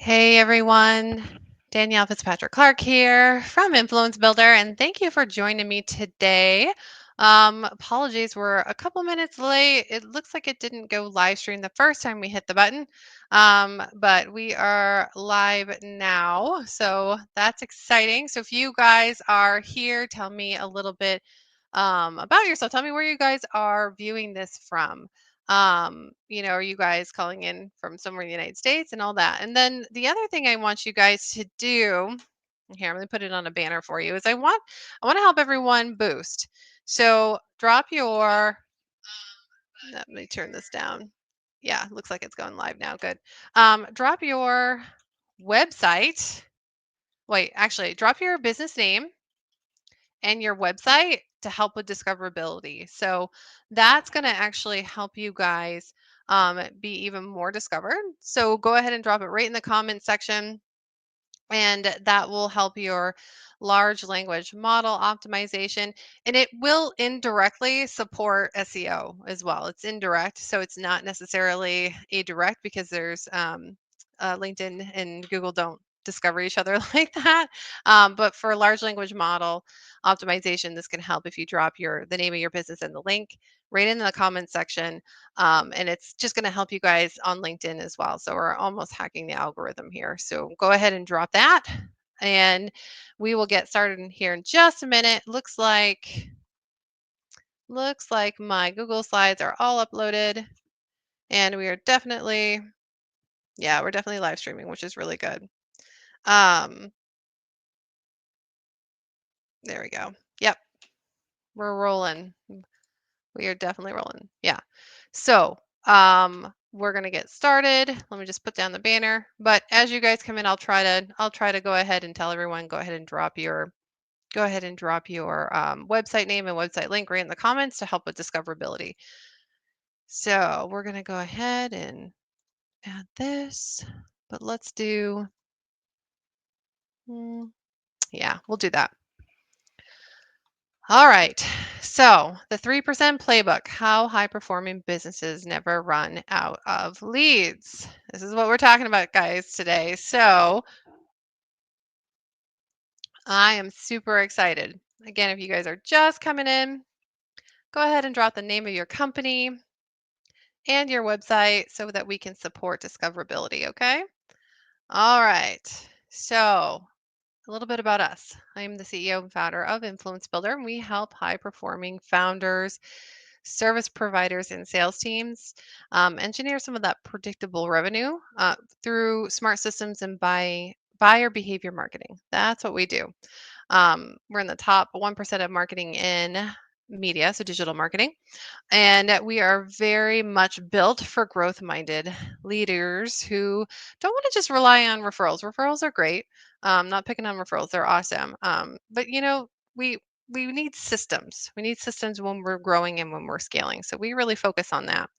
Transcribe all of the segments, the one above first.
Hey everyone, Danielle Fitzpatrick Clark here from Influence Builder, and thank you for joining me today. Apologies, we're a couple minutes late. It looks like it didn't go live stream the first time we hit the button, but we are live now, so that's exciting. So if you guys are here, tell me a little bit about yourself. Tell me where you guys are viewing this from. Are you guys calling in from somewhere in the United States and all that? And then the other thing I want you guys to do here, I'm going to put it on a banner for you, is I want to help everyone boost. So drop your let me turn this down. Yeah, looks like it's going live now. Good. Drop your website. Wait, actually, drop your business name and your website to help with discoverability. So that's going to actually help you guys be even more discovered. So go ahead and drop it right in the comment section, and that will help your large language model optimization, and it will indirectly support SEO as well. It's indirect, so it's not necessarily a direct, because there's LinkedIn and Google don't discover each other like that. But for large language model optimization, this can help if you drop the name of your business and the link right in the comment section, and it's just going to help you guys on LinkedIn as well. So we're almost hacking the algorithm here. So go ahead and drop that, and we will get started in here in just a minute. Looks like my Google slides are all uploaded, and we are definitely, yeah, we're definitely live streaming, which is really good. Um, there we go. Yep, we're rolling. We are definitely rolling. Yeah. So, we're gonna get started. Let me just put down the banner. But as you guys come in, I'll try to go ahead and tell everyone, go ahead and drop your website name and website link right in the comments to help with discoverability. So we're gonna go ahead and add this, but let's do, yeah, we'll do that. All right. So, the 3% playbook, how high performing businesses never run out of leads. This is what we're talking about, guys, today. So, I am super excited. Again, if you guys are just coming in, go ahead and drop the name of your company and your website so that we can support discoverability, okay? All right. So, a little bit about us. I'm the CEO and founder of Influence Builder, and we help high performing founders, service providers, and sales teams engineer some of that predictable revenue through smart systems and buyer behavior marketing. That's what we do. We're in the top 1% of marketing in media, so digital marketing. And we are very much built for growth minded leaders who don't want to just rely on referrals. Referrals are great. Not picking on referrals, they're awesome. But we need systems. We need systems when we're growing and when we're scaling. So we really focus on that.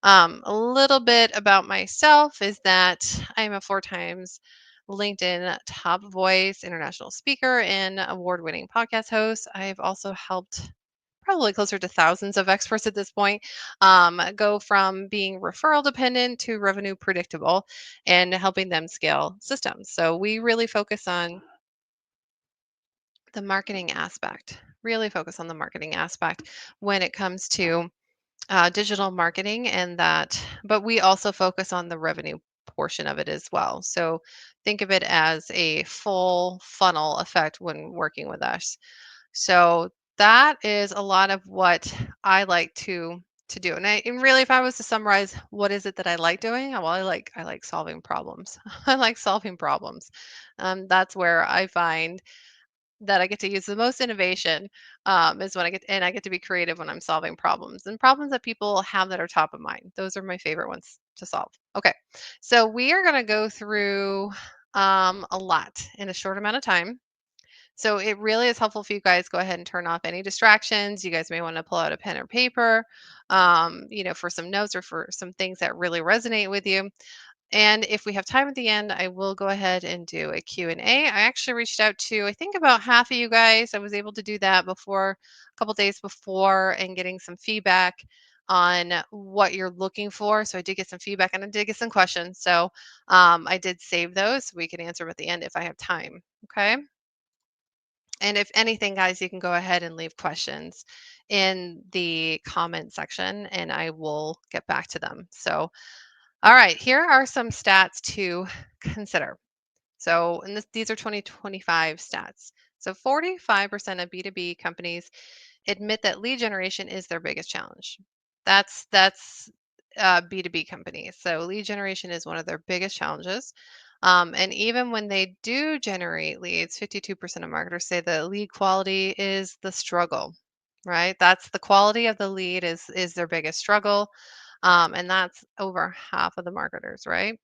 A little bit about myself is that I am a 4 times LinkedIn top voice, international speaker, and award winning podcast host. I've also helped probably closer to thousands of experts at this point go from being referral dependent to revenue predictable and helping them scale systems. So we really focus on the marketing aspect, really focus on the marketing aspect when it comes to digital marketing, and that, but we also focus on the revenue portion of it as well. So think of it as a full funnel effect when working with us. So that is a lot of what I like to do. And really, if I was to summarize, what is it that I like doing? Well, I like solving problems. I like solving problems. That's where I find that I get to use the most innovation, is when I get to be creative when I'm solving problems, and problems that people have that are top of mind. Those are my favorite ones to solve. Okay, so we are going to go through a lot in a short amount of time. So it really is helpful if you guys go ahead and turn off any distractions. You guys may want to pull out a pen or paper, for some notes or for some things that really resonate with you. And if we have time at the end, I will go ahead and do a Q&A. I actually reached out to, I think, about half of you guys. I was able to do that before, a couple days before, and getting some feedback on what you're looking for. So I did get some feedback and I did get some questions. So I did save those. So we can answer them at the end if I have time. Okay. And if anything, guys, you can go ahead and leave questions in the comment section and I will get back to them. So, all right, here are some stats to consider. So, and these are 2025 stats. So, 45% of B2B companies admit that lead generation is their biggest challenge. That's B2B companies. So lead generation is one of their biggest challenges. And even when they do generate leads, 52% of marketers say the lead quality is the struggle, right? That's the quality of the lead is their biggest struggle. And that's over half of the marketers, right?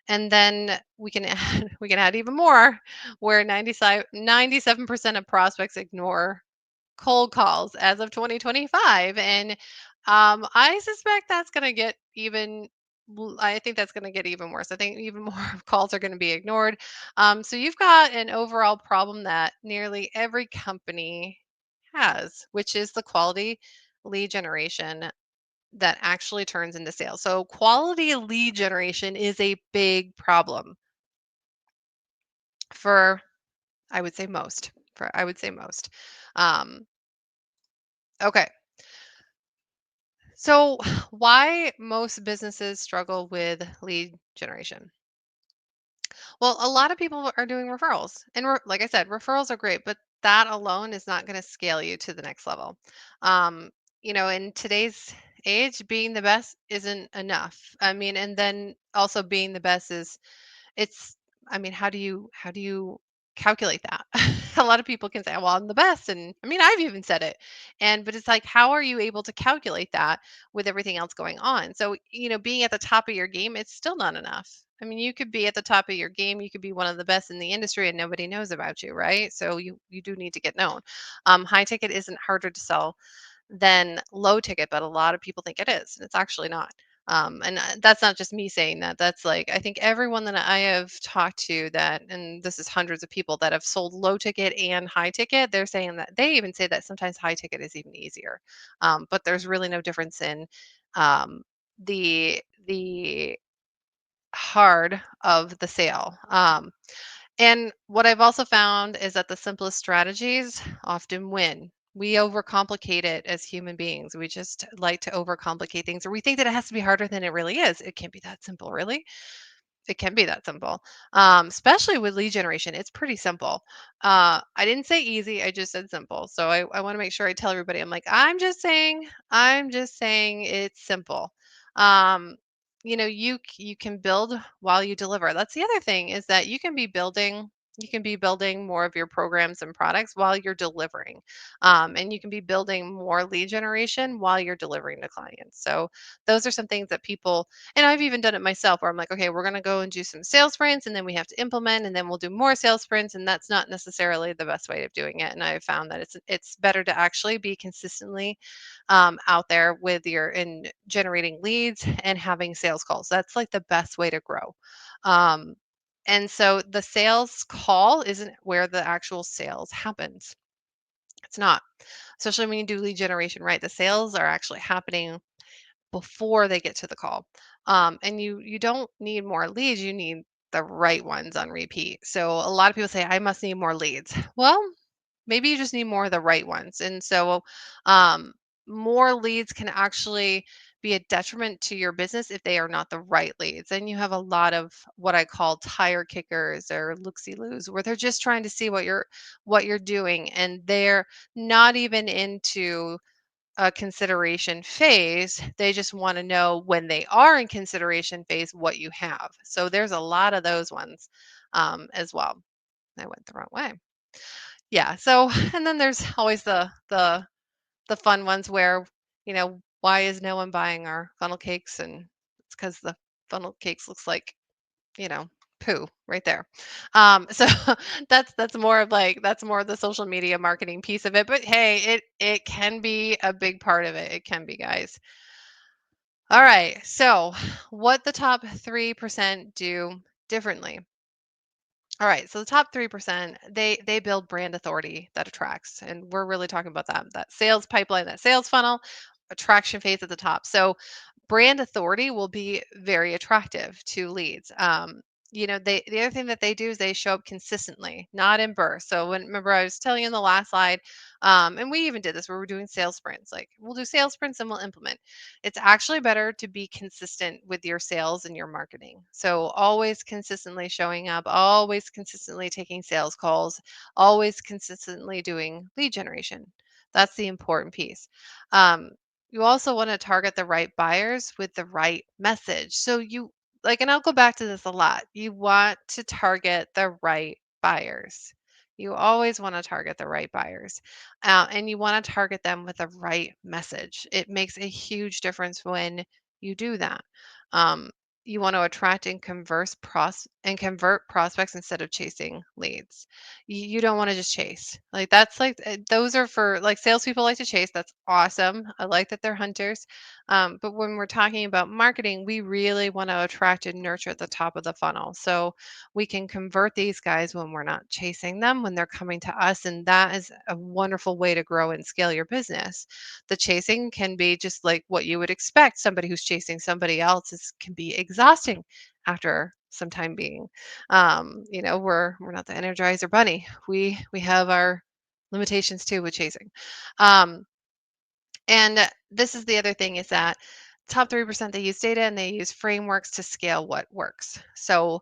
And then we can add, we can add even more, where 97% of prospects ignore cold calls as of 2025. And I suspect that's going to get even, I think that's going to get even worse. I think even more calls are going to be ignored. So you've got an overall problem that nearly every company has, which is the quality lead generation that actually turns into sales. So quality lead generation is a big problem for, I would say most, for I would say most. Um, okay. So, why most businesses struggle with lead generation? Well, a lot of people are doing referrals. And like I said, referrals are great, but that alone is not going to scale you to the next level. Um, in today's age, being the best isn't enough. I mean, and then also being the best is it's I mean, how do you calculate that? A lot of people can say, "Well, I'm the best," and I mean, I've even said it. But it's like, how are you able to calculate that with everything else going on? So, being at the top of your game, it's still not enough. I mean, you could be at the top of your game, you could be one of the best in the industry and nobody knows about you, right? So you do need to get known. High ticket isn't harder to sell than low ticket, but a lot of people think it is, and it's actually not. And that's not just me saying that. That's like I think everyone that I have talked to that, and this is hundreds of people that have sold low ticket and high ticket. They're saying that they even say that sometimes high ticket is even easier, but there's really no difference in um, the hard of the sale. And what I've also found is that the simplest strategies often win. We overcomplicate it as human beings. We just like to overcomplicate things, or we think that it has to be harder than it really is. It can't be that simple, really. It can be that simple, especially with lead generation. It's pretty simple. I didn't say easy. I just said simple. So I want to make sure I tell everybody. I'm like, I'm just saying it's simple. Um, you can build while you deliver. That's the other thing is that you can be building more of your programs and products while you're delivering, and you can be building more lead generation while you're delivering to clients. So those are some things that people and I've even done it myself where I'm like, okay, we're going to go and do some sales sprints and then we have to implement and then we'll do more sales sprints. And that's not necessarily the best way of doing it. And I found that it's better to actually be consistently out there with your in generating leads and having sales calls. That's like the best way to grow. Um, and so the sales call isn't where the actual sales happens. It's not, especially when you do lead generation, right? The sales are actually happening before they get to the call. And you don't need more leads, you need the right ones on repeat. So a lot of people say, I must need more leads. Well, maybe you just need more of the right ones. And so um, more leads can actually be a detriment to your business if they are not the right leads. And you have a lot of what I call tire kickers or loosey-loos, where they're just trying to see what you're doing, and they're not even into a consideration phase. They just want to know when they are in consideration phase what you have. So there's a lot of those ones as well. I went the wrong way. Yeah. So and then there's always the fun ones where why is no one buying our funnel cakes? And it's because the funnel cakes looks like you know poo right there. So that's more of the social media marketing piece of it. But hey, it can be a big part of it. It can be, guys. All right. So, what the top 3% do differently? All right. So the top 3%, they build brand authority that attracts. And we're really talking about that sales pipeline, that sales funnel. attraction phase at the top. So brand authority will be very attractive to leads. They the other thing that they do is they show up consistently, not in bursts. So when remember I was telling you in the last slide, and we even did this where we're doing sales sprints. Like we'll do sales sprints and we'll implement. It's actually better to be consistent with your sales and your marketing. So always consistently showing up, always consistently taking sales calls, always consistently doing lead generation. That's the important piece. Um, you also want to target the right buyers with the right message. So and I'll go back to this a lot. You want to target the right buyers. You always want to target the right buyers. And you want to target them with the right message. It makes a huge difference when you do that. Um, you want to attract and convert prospects instead of chasing leads. You don't want to just chase. Like that's like those are for like salespeople like to chase. That's awesome. I like that they're hunters. But when we're talking about marketing, we really want to attract and nurture at the top of the funnel. So we can convert these guys when we're not chasing them, when they're coming to us. And that is a wonderful way to grow and scale your business. The chasing can be just like what you would expect. Somebody who's chasing somebody else can be exhausting after some time being. We're not the Energizer Bunny. We have our limitations too with chasing. Um, and this is the other thing is that top 3% they use data and they use frameworks to scale what works. So,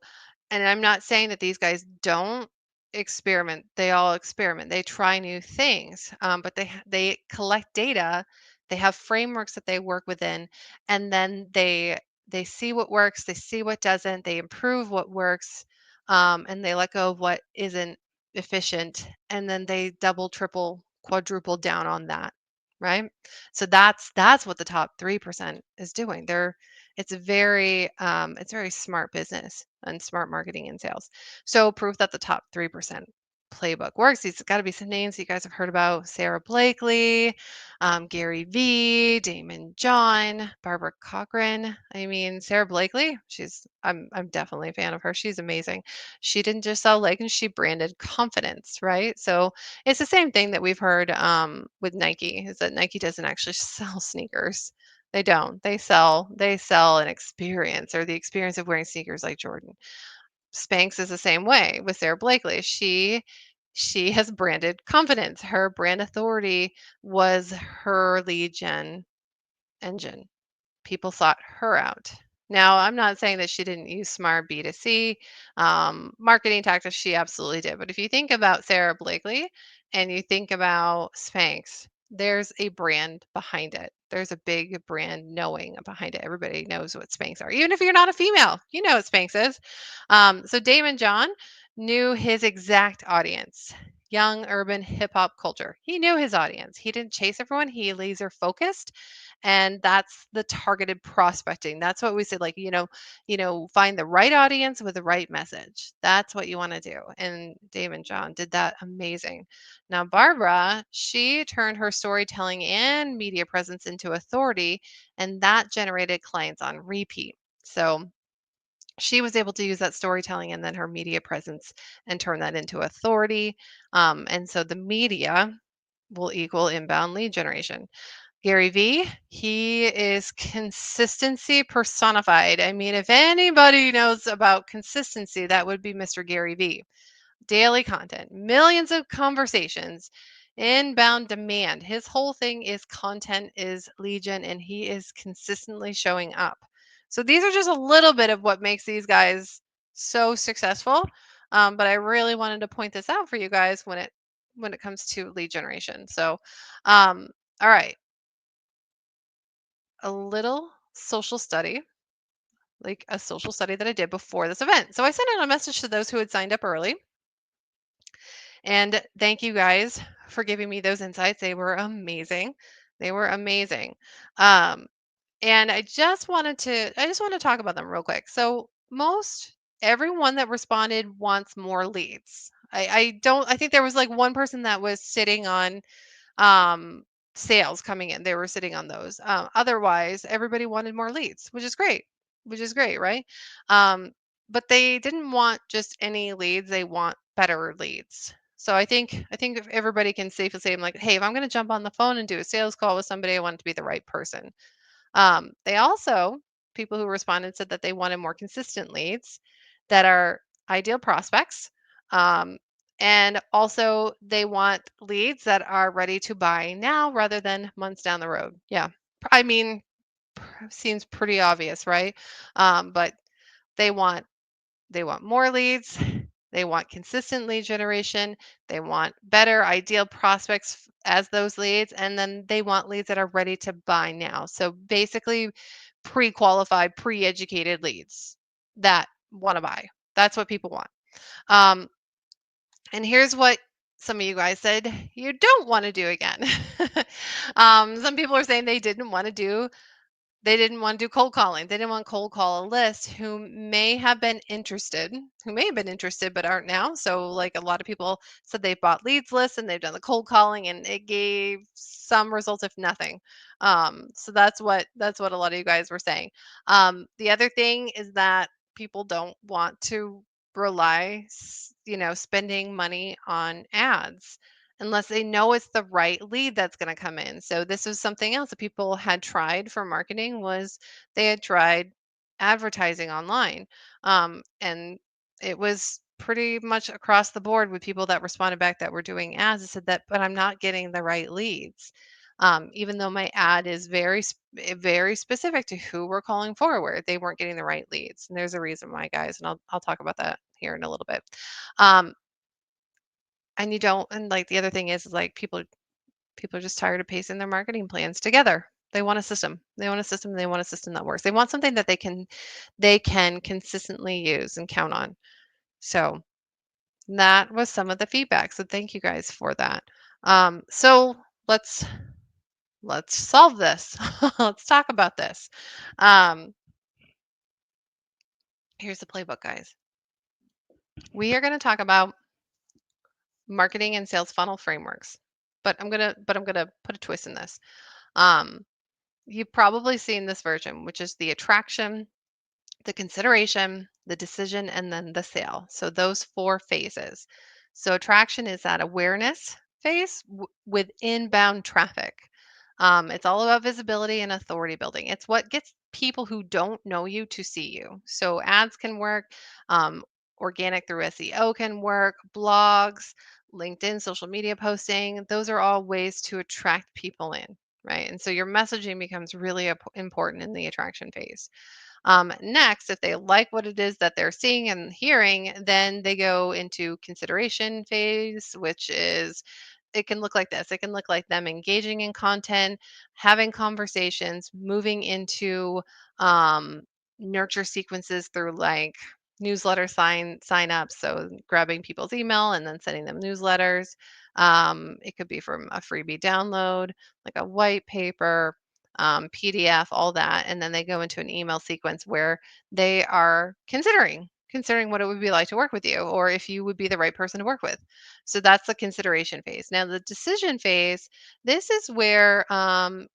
and I'm not saying that these guys don't experiment. They all experiment. They try new things, but they collect data. They have frameworks that they work within, and then they see what works. They see what doesn't. They improve what works, and they let go of what isn't efficient, and then they double, triple, quadruple down on that. Right. So that's what the top 3% is doing. It's very smart business and smart marketing and sales. So proof that the top 3% playbook works. It's got to be some names you guys have heard about: Sarah Blakely, Gary V, Damon John, Barbara Cochran. I mean, Sarah Blakely, I'm definitely a fan of her. She's amazing. She didn't just sell leggings, she branded confidence, right? So it's the same thing that we've heard with Nike is that Nike doesn't actually sell sneakers. They don't. They sell an experience or the experience of wearing sneakers like Jordan. Spanx is the same way with Sarah Blakely. She has branded confidence. Her brand authority was her lead gen engine. People sought her out. Now, I'm not saying that she didn't use smart B2C marketing tactics. She absolutely did. But if you think about Sarah Blakely and you think about Spanx, there's a brand behind it. There's a big brand knowing behind it. Everybody knows what Spanx are. Even if you're not a female, you know what Spanx is. So Damon John knew his exact audience. Young urban hip hop culture. He knew his audience. He didn't chase everyone. He laser focused, and that's the targeted prospecting. That's what we said, like, find the right audience with the right message. That's what you want to do, and Dave and John did that amazing. Now Barbara, she turned her storytelling and media presence into authority, and that generated clients on repeat. So she was able to use that storytelling and then her media presence and turn that into authority, and so the media will equal inbound lead generation. Gary V, he is consistency personified. I mean, if anybody knows about consistency, that would be Mr. Gary V. Daily content, millions of conversations, inbound demand. His whole thing is content is legion, and he is consistently showing up. So these are just a little bit of what makes these guys so successful. But I really wanted to point this out for you guys when it comes to lead generation. So, all right, a little social study, like a social study that I did before this event. So I sent out a message to those who had signed up early. And thank you guys for giving me those insights. They were amazing. They were amazing. Um, and I just want to talk about them real quick. So most everyone that responded wants more leads. I think there was like one person that was sitting on um, sales coming in. They were sitting on those. Otherwise, everybody wanted more leads, which is great, right? Um, but they didn't want just any leads. They want better leads. So I think if everybody can safely say, I'm like, hey, if I'm going to jump on the phone and do a sales call with somebody, I want it to be the right person. They also, people who responded said that they wanted more consistent leads that are ideal prospects. Um, and also, they want leads that are ready to buy now rather than months down the road. Yeah. I mean, seems pretty obvious, right? But they want they want more leads. They want consistent lead generation. They want better ideal prospects as those leads. And then they want leads that are ready to buy now. So basically, pre qualified, pre educated leads that want to buy. That's what people want. Um, and here's what some of you guys said you don't want to do again. Some people are saying they didn't want to do cold calling. They didn't want to cold call a list who may have been interested but aren't now. So, like a lot of people said, they bought leads lists and they've done the cold calling, and it gave some results, if nothing. So that's what a lot of you guys were saying. The other thing is that people don't want to spending money on ads unless they know it's the right lead that's going to come in. So this is something else that people had tried for marketing was they had tried advertising online. And it was pretty much across the board with people that responded back that were doing ads. They said that, but I'm not getting the right leads. Even though my ad is very specific to who we're calling forward, they weren't getting the right leads. And there's a reason why, guys, and I'll talk about that here in a little bit. Um, and you don't, and like the other thing is like people are just tired of pacing their marketing plans together. They want a system. They want a system. They want a system that works. They want something that they can consistently use and count on. So that was some of the feedback. So thank you guys for that. So let's let's solve this. Let's talk about this. Um, Here's the playbook, guys. We are going to talk about marketing and sales funnel frameworks, but I'm gonna put a twist in this. Um, you've probably seen this version, which is the attraction, the consideration, the decision, and then the sale. So those four phases. So attraction is that awareness phase with inbound traffic. It's all about visibility and authority building. It's what gets people who don't know you to see you. So ads can work, um, organic through SEO can work, blogs, LinkedIn, social media posting. Those are all ways to attract people in, right? And so your messaging becomes really important in the attraction phase. Next, if they like what it is that they're seeing and hearing, then they go into consideration phase, which is it can look like this. It can look like them engaging in content, having conversations, moving into um, nurture sequences through like newsletter sign ups. So grabbing people's email and then sending them newsletters. It could be from a freebie download, like a white paper, PDF, all that, and then they go into an email sequence where they are considering what it would be like to work with you or if you would be the right person to work with. So that's the consideration phase. Now the decision phase, this is where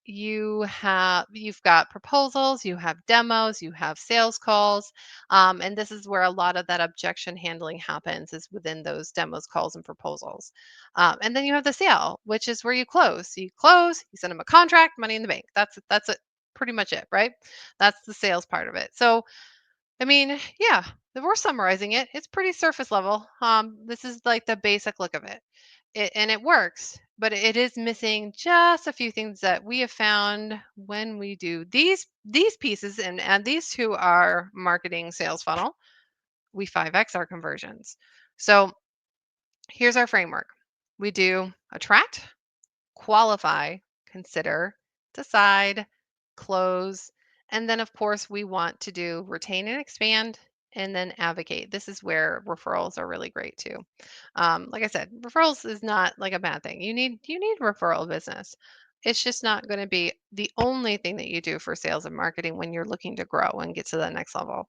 you've got proposals, you have demos, you have sales calls, and this is where a lot of that objection handling happens is within those demos, calls, and proposals. And then you have the sale, which is where you close. So you close, you send them a contract, money in the bank. That's it, pretty much it, right? That's the sales part of it. So I mean, yeah, if we're summarizing it, it's pretty surface level. This is like the basic look of it. And it works, but it is missing just a few things that we have found when we do these pieces and add these to our marketing sales funnel. We 5x our conversions. So here's our framework. We do attract, qualify, consider, decide, close, and then of course we want to do retain and expand and then advocate. This is where referrals are really great too. Like I said, referrals is not like a bad thing. You need referral business. It's just not going to be the only thing that you do for sales and marketing when you're looking to grow and get to the next level.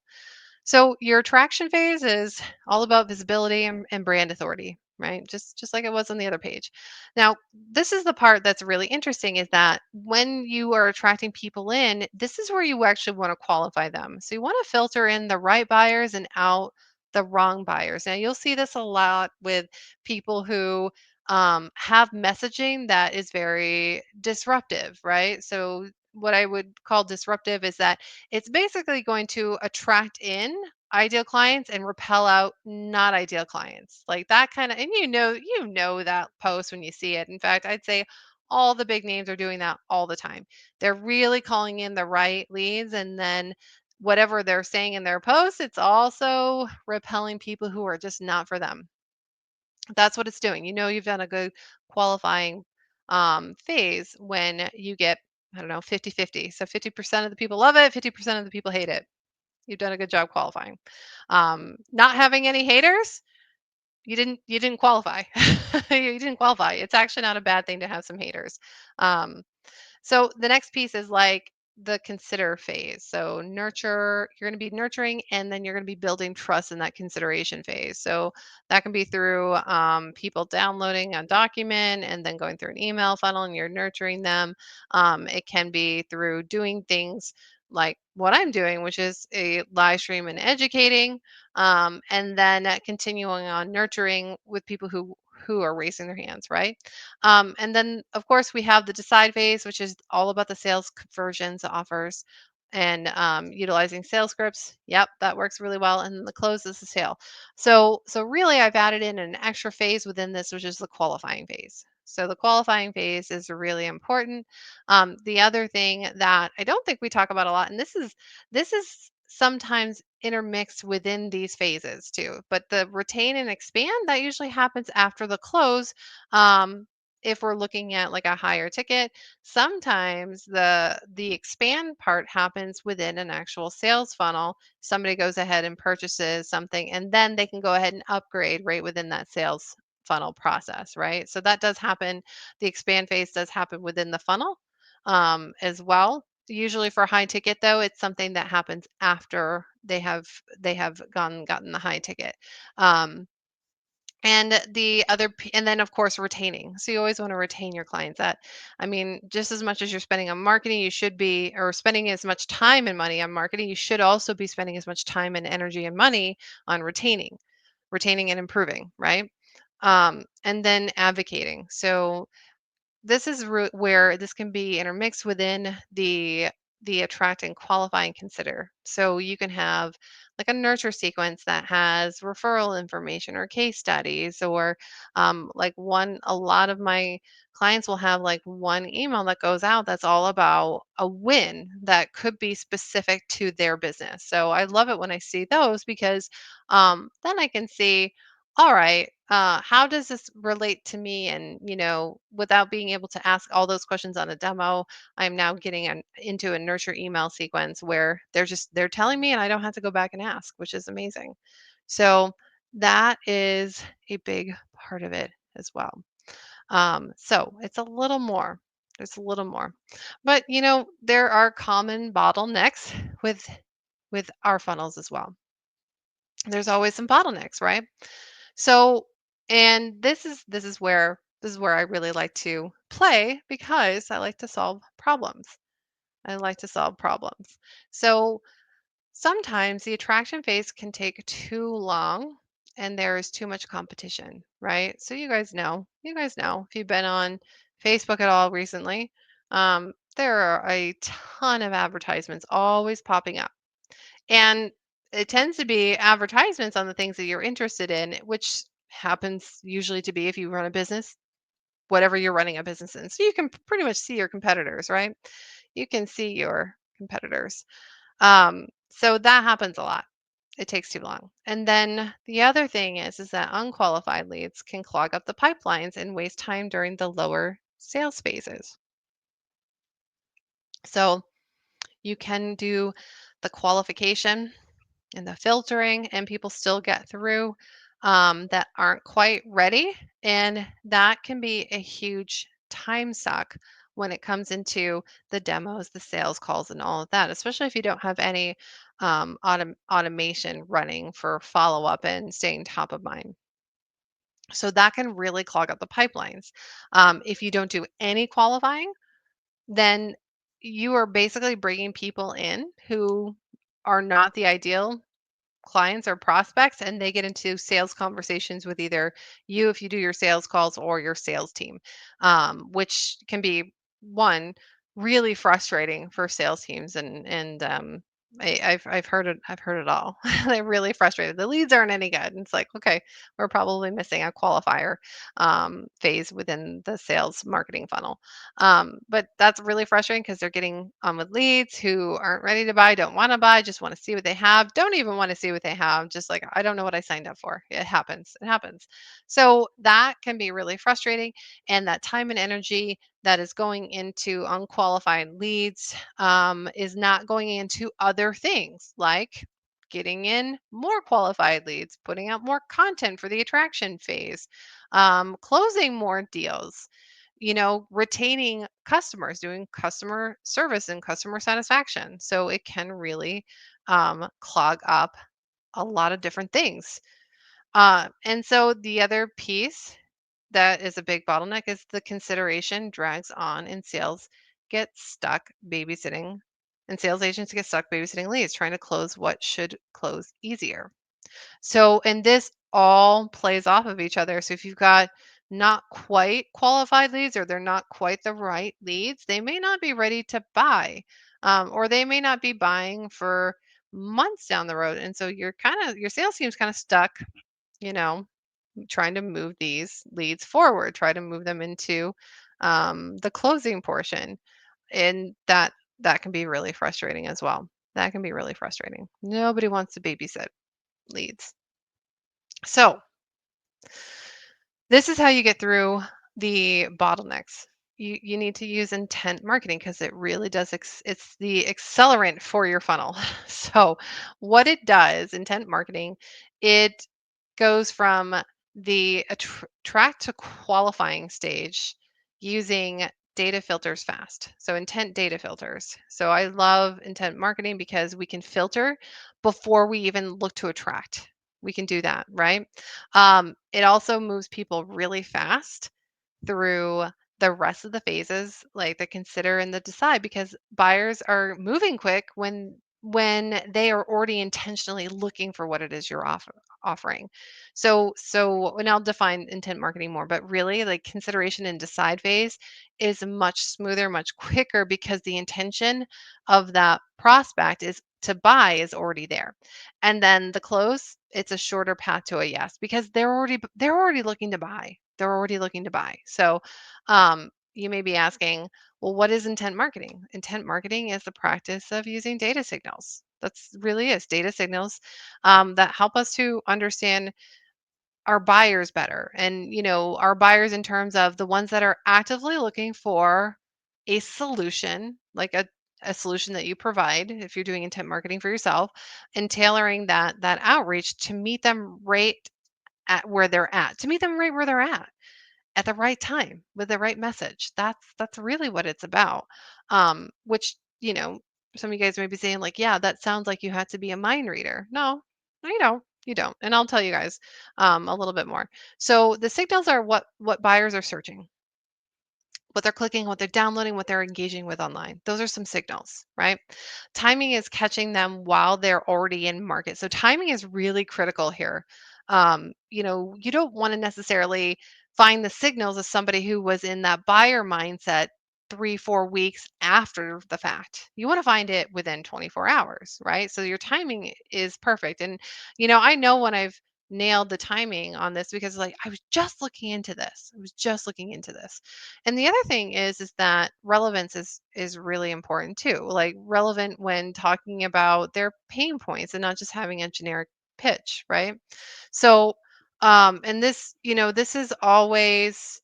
So your attraction phase is all about visibility and brand authority, right? Just like it was on the other page. Now, this is the part that's really interesting is that when you are attracting people in, this is where you actually want to qualify them. So you want to filter in the right buyers and out the wrong buyers. Now, you'll see this a lot with people who have messaging that is very disruptive, right? So, what I would call disruptive is that it's basically going to attract in ideal clients and repel out not ideal clients. Like that kind of, and you know that post when you see it. In fact, I'd say all the big names are doing that all the time. They're really calling in the right leads, and then whatever they're saying in their posts, it's also repelling people who are just not for them. That's what it's doing. You know, you've done a good qualifying phase when you get, I don't know, 50-50. So 50% of the people love it, 50% of the people hate it. You've done a good job qualifying. Not having any haters, you didn't qualify. You didn't qualify. It's actually not a bad thing to have some haters. Um, so the next piece is like the consider phase. So nurture, you're going to be nurturing, and then you're going to be building trust in that consideration phase. So that can be through people downloading a document and then going through an email funnel and you're nurturing them. It can be through doing things like what I'm doing, which is a live stream and educating, and then continuing on nurturing with people who are raising their hands, right? And then, of course, we have the decide phase, which is all about the sales conversions, offers, and utilizing sales scripts. Yep, that works really well. And the close is the sale. So really, I've added in an extra phase within this, which is the qualifying phase. So the qualifying phase is really important. The other thing that I don't think we talk about a lot, and this is sometimes intermixed within these phases too, but the retain and expand that usually happens after the close. If we're looking at like a higher ticket, sometimes the expand part happens within an actual sales funnel. Somebody goes ahead and purchases something, and then they can go ahead and upgrade right within that sales funnel process, right? So that does happen. The expand phase does happen within the funnel as well. Usually for high ticket though, it's something that happens after they have gotten the high ticket. Um, and then of course retaining. So you always want to retain your clients. That I mean, just as much as you're spending on marketing, you should be, or spending as much time and money on marketing, you should also be spending as much time and energy and money on retaining and improving, right? And then advocating. So this is where this can be intermixed within the attract and qualify and consider. So you can have like a nurture sequence that has referral information or case studies, or like one a lot of my clients will have like one email that goes out that's all about a win that could be specific to their business. So I love it when I see those because then I can see, all right, how does this relate to me? And, without being able to ask all those questions on a demo, I'm now getting into a nurture email sequence where they're telling me and I don't have to go back and ask, which is amazing. So that is a big part of it as well. So it's a little more. It's a little more. But there are common bottlenecks with our funnels as well. There's always some bottlenecks, right? So, and this is where I really like to play because I like to solve problems. I like to solve problems. So, sometimes the attraction phase can take too long and there is too much competition, right? So you guys know if you've been on Facebook at all recently, there are a ton of advertisements always popping up. And it tends to be advertisements on the things that you're interested in, which happens usually to be, if you run a business, whatever you're running a business in. So you can pretty much see your competitors, right? You can see your competitors. So that happens a lot. It takes too long. And then the other thing is that unqualified leads can clog up the pipelines and waste time during the lower sales phases. So you can do the qualification and the filtering, and people still get through that aren't quite ready. And that can be a huge time suck when it comes into the demos, the sales calls, and all of that, especially if you don't have any automation running for follow up and staying top of mind. So that can really clog up the pipelines. If you don't do any qualifying, then you are basically bringing people in who are not the ideal clients or prospects, and they get into sales conversations with either you if you do your sales calls or your sales team, which can be one really frustrating for sales teams and I've heard it. I've heard it all. They're really frustrated. The leads aren't any good. And it's like, okay, we're probably missing a qualifier phase within the sales marketing funnel. But that's really frustrating because they're getting on with leads who aren't ready to buy, don't want to buy, just want to see what they have, don't even want to see what they have. Just like, I don't know what I signed up for. It happens. It happens. So that can be really frustrating. And that time and energy that is going into unqualified leads is not going into other things like getting in more qualified leads, putting out more content for the attraction phase, closing more deals, retaining customers, doing customer service and customer satisfaction. So it can really clog up a lot of different things. And so the other piece that is a big bottleneck is the consideration drags on and sales get stuck babysitting and sales agents get stuck babysitting leads trying to close what should close easier. So, and this all plays off of each other. So if you've got not quite qualified leads or they're not quite the right leads, they may not be ready to buy, or they may not be buying for months down the road. And so your sales team's kind of stuck, you know, trying to move these leads forward, try to move them into the closing portion. And that can be really frustrating as well. That can be really frustrating. Nobody wants to babysit leads. So, this is how you get through the bottlenecks. You need to use intent marketing because it really does it's the accelerant for your funnel. So, what it does, intent marketing, it goes from the attract to qualifying stage using data filters fast. So, intent data filters. So, I love intent marketing because we can filter before we even look to attract. We can do that, right? It also moves people really fast through the rest of the phases, like the consider and the decide, because buyers are moving quick when they are already intentionally looking for what it is you're offering. And I'll define intent marketing more, but really like consideration and decide phase is much smoother, much quicker because the intention of that prospect is to buy is already there. And then the close, it's a shorter path to a yes because they're already looking to buy. They're already looking to buy. So you may be asking, well, what is intent marketing? Intent marketing is the practice of using data signals. That's really is data signals that help us to understand our buyers better. And, our buyers in terms of the ones that are actively looking for a solution, like a solution that you provide if you're doing intent marketing for yourself, and tailoring that outreach to meet them right at where they're at, to meet them right where they're at the right time with the right message. That's really what it's about. Which, some of you guys may be saying like, yeah, that sounds like you have to be a mind reader. No, you don't. You don't. And I'll tell you guys a little bit more. So the signals are what buyers are searching, what they're clicking, what they're downloading, what they're engaging with online. Those are some signals, right? Timing is catching them while they're already in market. So timing is really critical here. You don't want to necessarily find the signals of somebody who was in that buyer mindset 3, 4 weeks after the fact. You want to find it within 24 hours, right? So your timing is perfect. And I know when I've nailed the timing on this because like I was just looking into this. I was just looking into this. And the other thing is that relevance is really important too. Like relevant when talking about their pain points and not just having a generic pitch, right? So and this is always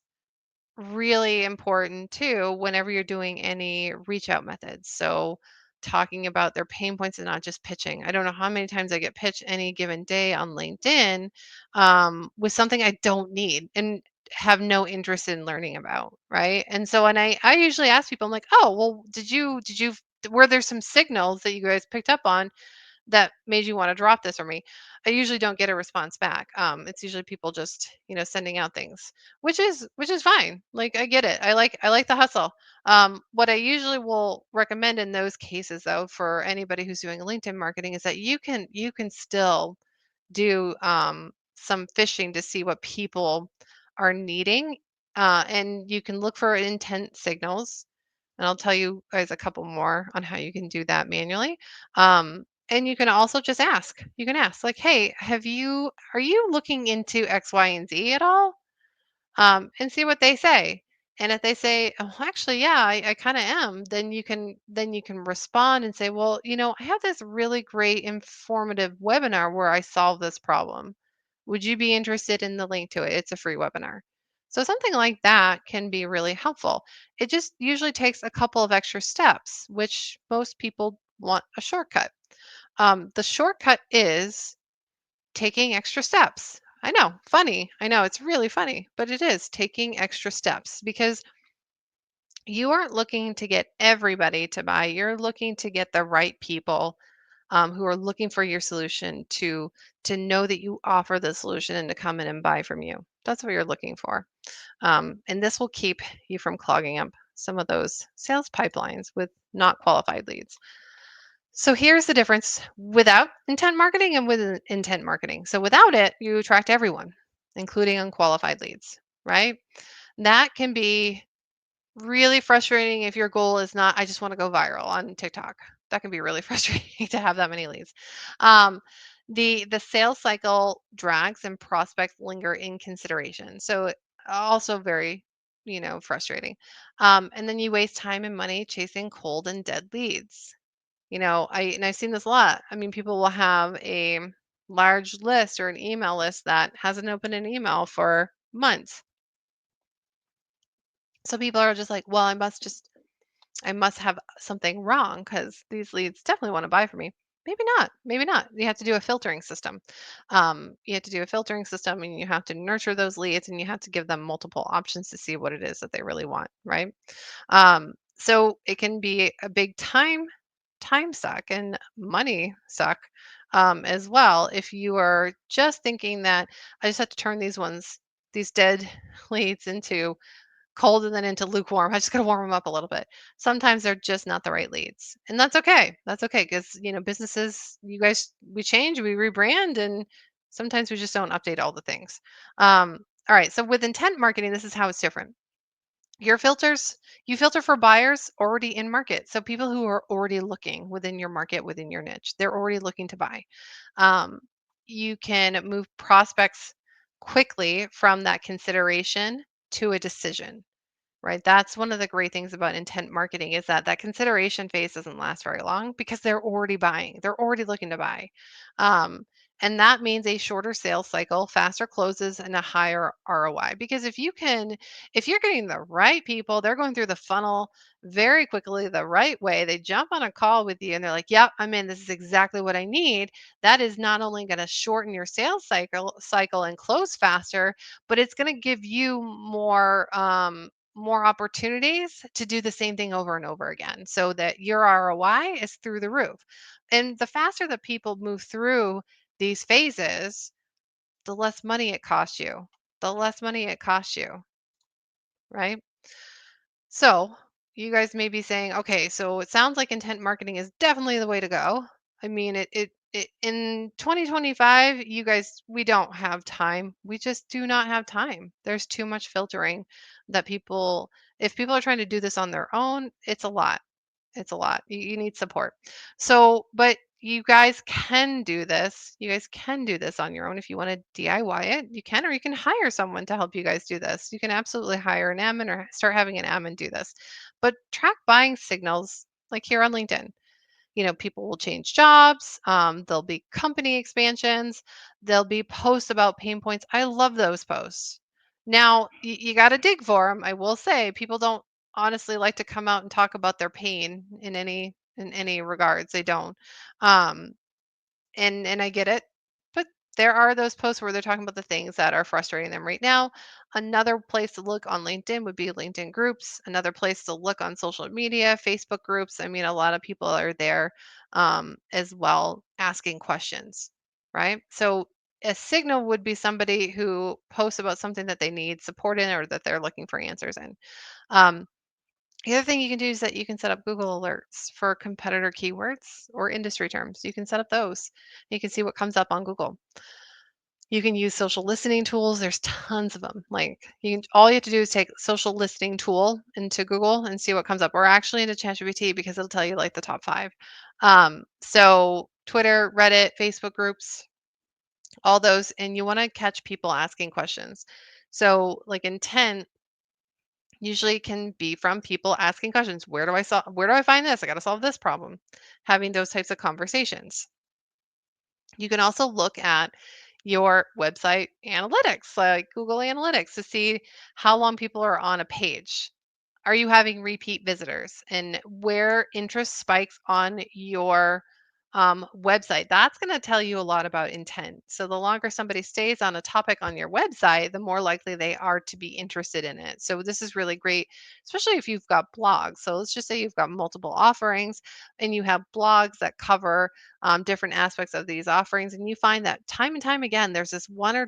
really important too whenever you're doing any reach out methods. So talking about their pain points and not just pitching. I don't know how many times I get pitched any given day on LinkedIn with something I don't need and have no interest in learning about, right? And so and I usually ask people, I'm like, oh well, were there some signals that you guys picked up on that made you want to drop this for me? I usually don't get a response back. It's usually people just, sending out things, which is fine. Like, I get it. I like the hustle. What I usually will recommend in those cases, though, for anybody who's doing LinkedIn marketing, is that you can still do some fishing to see what people are needing, and you can look for intent signals. And I'll tell you guys a couple more on how you can do that manually. And you can also just ask. You can ask, like, "Hey, are you looking into X, Y, and Z at all?" And see what they say. And if they say, "Oh, actually, yeah, I kind of am," then you can respond and say, "Well, I have this really great informative webinar where I solve this problem. Would you be interested in the link to it? It's a free webinar." So something like that can be really helpful. It just usually takes a couple of extra steps, which most people want a shortcut. The shortcut is taking extra steps. I know, funny. I know it's really funny, but it is taking extra steps because you aren't looking to get everybody to buy. You're looking to get the right people, who are looking for your solution to know that you offer the solution and to come in and buy from you. That's what you're looking for. And this will keep you from clogging up some of those sales pipelines with not qualified leads. So here's the difference without intent marketing and with intent marketing. So without it, you attract everyone, including unqualified leads, right? That can be really frustrating if your goal is not, I just want to go viral on TikTok. That can be really frustrating to have that many leads. Um, the sales cycle drags and prospects linger in consideration. So also very, frustrating. And then you waste time and money chasing cold and dead leads. I've seen this a lot. I mean, people will have a large list or an email list that hasn't opened an email for months. So people are just like, well, I must have something wrong because these leads definitely want to buy from me. Maybe not. Maybe not. You have to do a filtering system. You have to do a filtering system, and you have to nurture those leads, and you have to give them multiple options to see what it is that they really want, right? So it can be a big time suck and money suck, as well, if you are just thinking that I just have to turn these dead leads into cold and then into lukewarm. I just got to warm them up a little bit. Sometimes they're just not the right leads. And that's okay. That's okay because, businesses, you guys, we change, we rebrand, and sometimes we just don't update all the things. All right. So with intent marketing, this is how it's different. Your filters, you filter for buyers already in market. So people who are already looking within your market, within your niche, they're already looking to buy. Um, you can move prospects quickly from that consideration to a decision, right? That's one of the great things about intent marketing is that that consideration phase doesn't last very long because they're already buying. They're already looking to buy. Um, and that means a shorter sales cycle, faster closes, and a higher ROI. Because if you're getting the right people, they're going through the funnel very quickly, the right way. They jump on a call with you and they're like, "Yep, I'm in. This is exactly what I need." That is not only going to shorten your sales cycle and close faster, but it's going to give you more opportunities to do the same thing over and over again so that your ROI is through the roof. And the faster that people move through these phases, the less money it costs you. The less money it costs you, right? So, you guys may be saying, okay, so it sounds like intent marketing is definitely the way to go. I mean, it in 2025, you guys, we don't have time. We just do not have time. There's too much filtering that if people are trying to do this on their own, it's a lot. It's a lot. You need support. So, but you guys can do this. You guys can do this on your own if you want to DIY it. You can, or you can hire someone to help you guys do this. You can absolutely hire an admin or start having an admin do this. But track buying signals like here on LinkedIn. People will change jobs. There'll be company expansions. There'll be posts about pain points. I love those posts. Now, you got to dig for them. I will say people don't honestly like to come out and talk about their pain in any regards. They don't. Um, and I get it, but there are those posts where they're talking about the things that are frustrating them right now. Another place to look on LinkedIn would be LinkedIn groups. Another place to look on social media, Facebook groups. I mean, a lot of people are there as well asking questions, right? So a signal would be somebody who posts about something that they need support in or that they're looking for answers in. Um, the other thing you can do is that you can set up Google alerts for competitor keywords or industry terms. You can set up those. You can see what comes up on Google. You can use social listening tools. There's tons of them. Like all you have to do is take social listening tool into Google and see what comes up, or actually into ChatGPT because it'll tell you like the top 5. So Twitter, Reddit, Facebook groups, all those, and you want to catch people asking questions. So like intent usually can be from people asking questions. Where do I find this? I got to solve this problem. Having those types of conversations. You can also look at your website analytics, like Google Analytics, to see how long people are on a page. Are you having repeat visitors? And where interest spikes on your website, that's going to tell you a lot about intent. So, the longer somebody stays on a topic on your website, the more likely they are to be interested in it. So, this is really great, especially if you've got blogs. So, let's just say you've got multiple offerings and you have blogs that cover different aspects of these offerings, and you find that time and time again, there's one or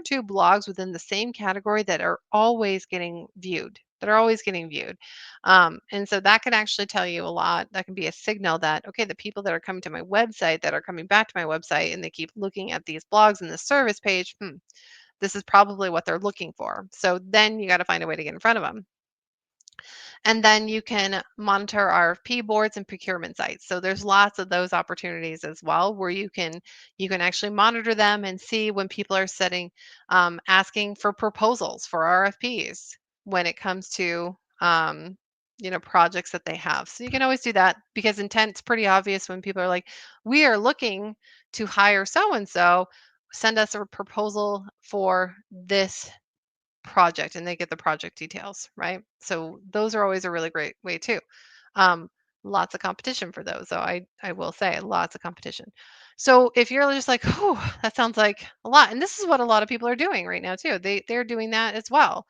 two blogs within the same category that are always getting viewed. That are always getting viewed. And so that can actually tell you a lot. That can be a signal that, okay, the people that are coming to my website, that are coming back to my website, and they keep looking at these blogs and the service page, this is probably what they're looking for. So then you got to find a way to get in front of them. And then you can monitor RFP boards and procurement sites. So there's lots of those opportunities as well, where you can actually monitor them and see when people are asking for proposals for RFPs when it comes to projects that they have. So you can always do that because intent's pretty obvious when people are like, we are looking to hire so and so. Send us a proposal for this project, and they get the project details, right? So those are always a really great way too. Um, Lots of competition for those, though. I will say lots of competition. So if you're just like, oh, that sounds like a lot, and this is what a lot of people are doing right now too. They're doing that as well,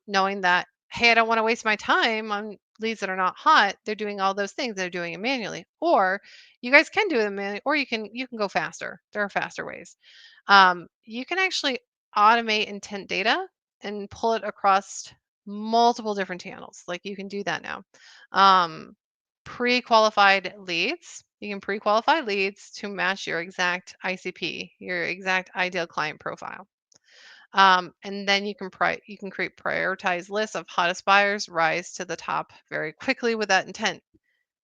knowing that, hey, I don't want to waste my time on leads that are not hot. They're doing all those things. They're doing it manually, or you guys can do them manually, or you can go faster. There are faster ways. You can actually automate intent data and pull it across multiple different channels. Like you can do that now. Um, Pre-qualified leads. You can pre-qualify leads to match your exact ICP, your exact ideal client profile. And then you can create prioritized lists of hottest buyers, rise to the top very quickly with that intent,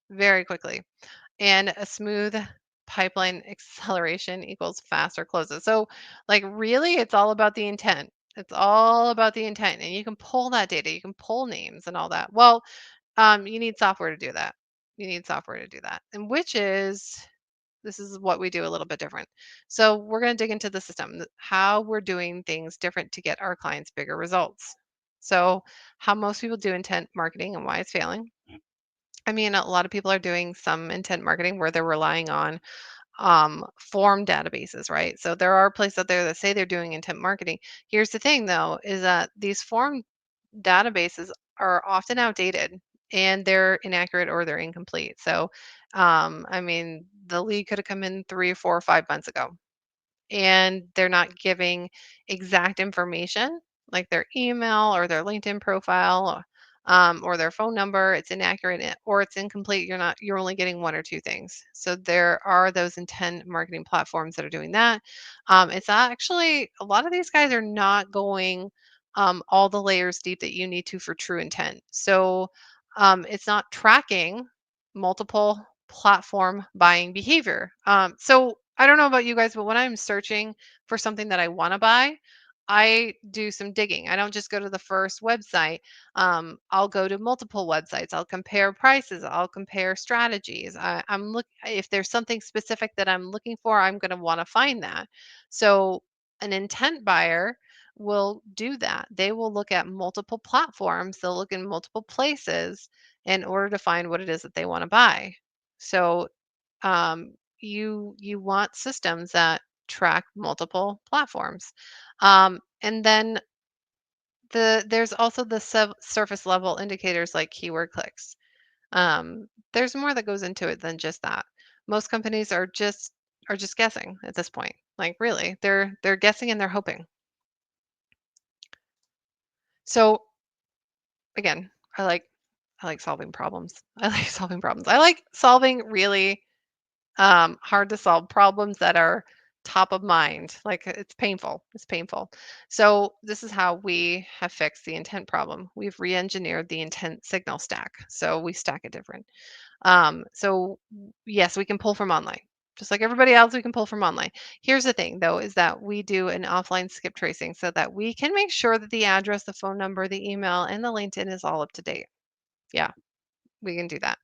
very quickly, and a smooth pipeline acceleration equals faster closes. So, like, really, it's all about the intent. It's all about the intent, and you can pull that data. You can pull names and all that. Well, you need software to do that. You need software to do that, and this is what we do a little bit different. So we're going to dig into the system, how we're doing things different to get our clients bigger results. So, how most people do intent marketing and why it's failing. I mean, a lot of people are doing some intent marketing where they're relying on form databases, right? So there are places out there that say they're doing intent marketing. Here's the thing, though, is that these form databases are often outdated and they're inaccurate or they're incomplete. So, I mean, the lead could have come in 3, 4, 5 months ago and they're not giving exact information like their email or their LinkedIn profile or their phone number. It's inaccurate or it's incomplete. You're only getting one or two things. So there are those intent marketing platforms that are doing that. It's actually a lot of these guys are not going all the layers deep that you need to for true intent. So it's not tracking multiple platform buying behavior. So I don't know about you guys, but when I'm searching for something that I want to buy, I do some digging. I don't just go to the first website. I'll go to multiple websites. I'll compare prices. I'll compare strategies. I'm look if there's something specific that I'm looking for, I'm going to want to find that. So an intent buyer will do that. They will look at multiple platforms. They'll look in multiple places in order to find what it is that they want to buy. So you want systems that track multiple platforms. And then there's also the surface level indicators like keyword clicks. There's more that goes into it than just that. Most companies are just guessing at this point. Like really, they're guessing and they're hoping. So again, I like I like solving problems. I like solving problems. I like solving really hard to solve problems that are top of mind. Like it's painful. It's painful. So this is how we have fixed the intent problem. We've re-engineered the intent signal stack. So we stack it different. Yes, we can pull from online. Just like everybody else, we can pull from online. Here's the thing though, is that we do an offline skip tracing so that we can make sure that the address, the phone number, the email, and the LinkedIn is all up to date. Yeah, we can do that.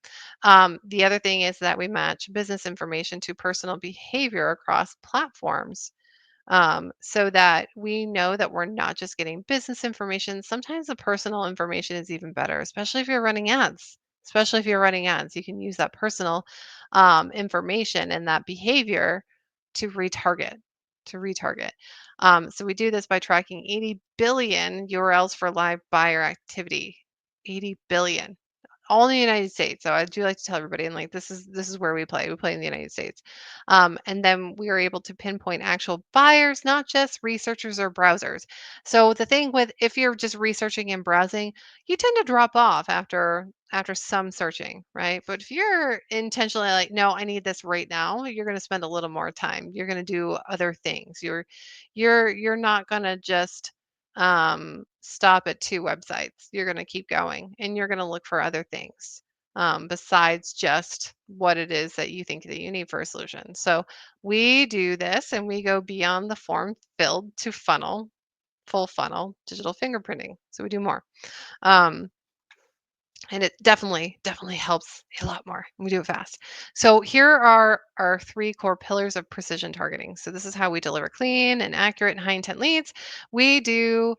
The other thing is that we match business information to personal behavior across platforms, so that we know that we're not just getting business information. Sometimes the personal information is even better, especially if you're running ads. Especially if you're running ads, you can use that personal information and that behavior to retarget. To retarget. So we do this by tracking 80 billion URLs for live buyer activity. 80 billion all in the United States. So I do like to tell everybody, and like this is where we play. We play in the United States, and then we are able to pinpoint actual buyers, not just researchers or browsers. So the thing with if you're just researching and browsing, you tend to drop off after some searching, right? But if you're intentionally like, no, I need this right now, you're going to spend a little more time. You're going to do other things. You're not going to just stop at two websites. You're going to keep going and you're going to look for other things besides just what it is that you think that you need for a solution. So we do this and we go beyond the form filled to funnel, full funnel digital fingerprinting. So we do more. Um, and it definitely helps a lot more. We do it fast. So here are our three core pillars of precision targeting. So this is how we deliver clean and accurate and high intent leads. We do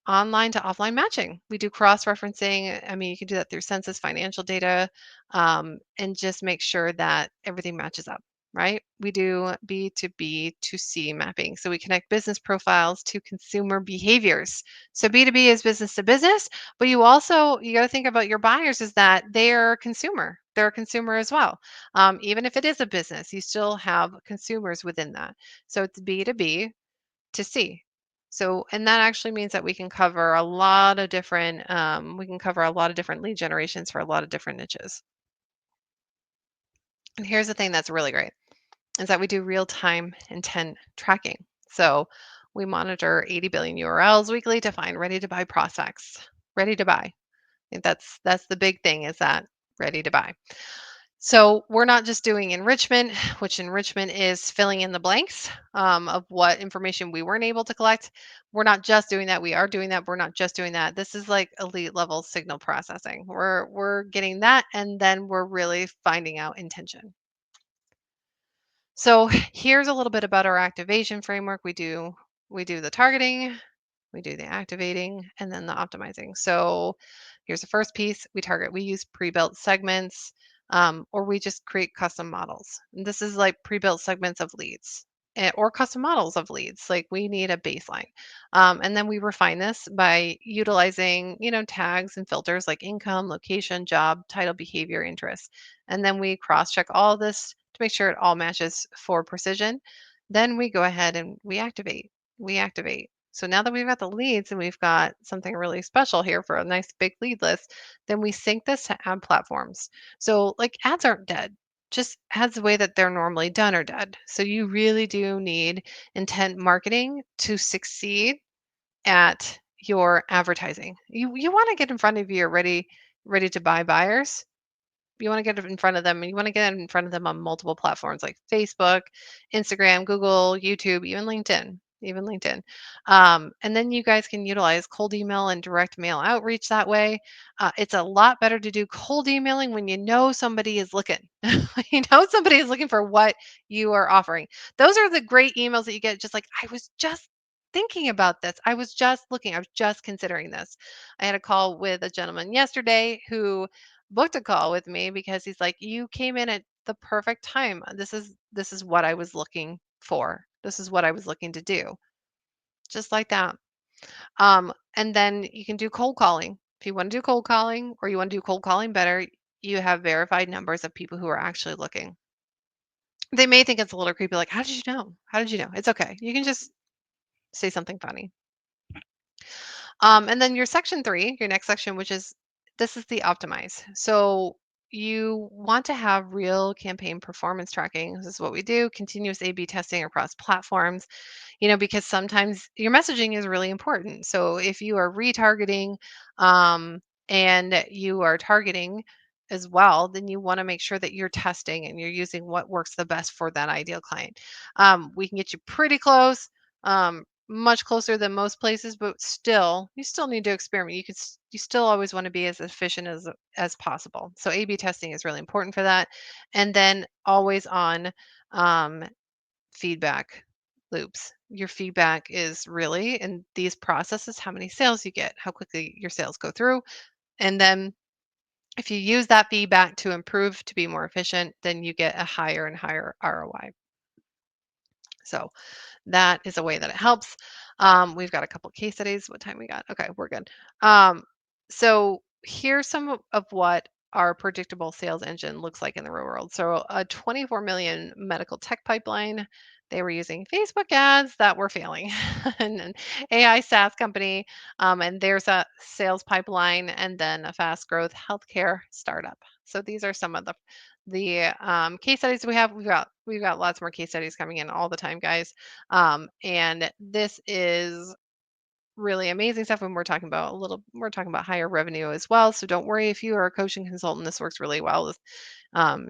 online to offline matching. We do cross referencing. I mean, you can do that through census, financial data, and just make sure that everything matches up, right? We do B2B to C mapping. So we connect business profiles to consumer behaviors. So B2B is business to business, but you got to think about your buyers is that they're a consumer. They're a consumer as well. Even if it is a business, you still have consumers within that. So it's B2B to see. So, and that actually means that we can cover a lot of different lead generations for a lot of different niches. And here's the thing that's really great is that we do real-time intent tracking. So we monitor 80 billion URLs weekly to find ready to buy prospects. Ready to buy. I think that's the big thing is that ready to buy. So we're not just doing enrichment, which enrichment is filling in the blanks of what information we weren't able to collect. We're not just doing that. We are doing that. But we're not just doing that. This is like elite level signal processing. We're getting that, and then we're really finding out intention. So here's a little bit about our activation framework. We do the targeting, we do the activating, and then the optimizing. So here's the first piece. We use pre-built segments, or we just create custom models. And this is like pre-built segments of leads or custom models of leads. Like we need a baseline. And then we refine this by utilizing, tags and filters like income, location, job, title, behavior, interest. And then we cross-check all this to make sure it all matches for precision. Then we go ahead and we activate. So now that we've got the leads and we've got something really special here for a nice big lead list, then we sync this to ad platforms. So like ads aren't dead. Just ads the way that they're normally done are dead. So you really do need intent marketing to succeed at your advertising. You want to get in front of your ready to buy buyers. You want to get it in front of them and you want to get it in front of them on multiple platforms like Facebook, Instagram, Google, YouTube, even LinkedIn. And then you guys can utilize cold email and direct mail outreach that way. It's a lot better to do cold emailing when you know somebody is looking. You know somebody is looking for what you are offering. Those are the great emails that you get just like, I was just thinking about this. I was just looking. I was just considering this. I had a call with a gentleman yesterday who booked a call with me because he's like, "You came in at the perfect time. This is what I was looking for." This is what I was looking to do. Just like that. And then you can do cold calling. If you want to do cold calling or you want to do cold calling better, you have verified numbers of people who are actually looking. They may think it's a little creepy, like, how did you know? How did you know? It's okay. You can just say something funny. And then your section three, your next section, which is this is the optimize. So you want to have real campaign performance tracking. This is what we do, continuous A B testing across platforms, because sometimes your messaging is really important. So if you are retargeting and you are targeting as well, then you want to make sure that you're testing and you're using what works the best for that ideal client. We can get you pretty close, much closer than most places, but still, you still need to experiment. You still always want to be as efficient as possible. So A/B testing is really important for that, and then always on. Um, Feedback loops. Your feedback is really in these processes how many sales you get, how quickly your sales go through. And then if you use that feedback to improve, to be more efficient, then you get a higher and higher ROI. So that is a way that it helps. We've got a couple case studies. What time we got? Okay, we're good. So here's some of what our predictable sales engine looks like in the real world. So a 24 million medical tech pipeline. They were using Facebook ads that were failing, and an AI SaaS company, and there's a sales pipeline, and then a fast growth healthcare startup. So these are some of the case studies we have. We've got lots more case studies coming in all the time, guys. And this is really amazing stuff when we're talking about higher revenue as well. So don't worry if you are a coaching consultant, this works really well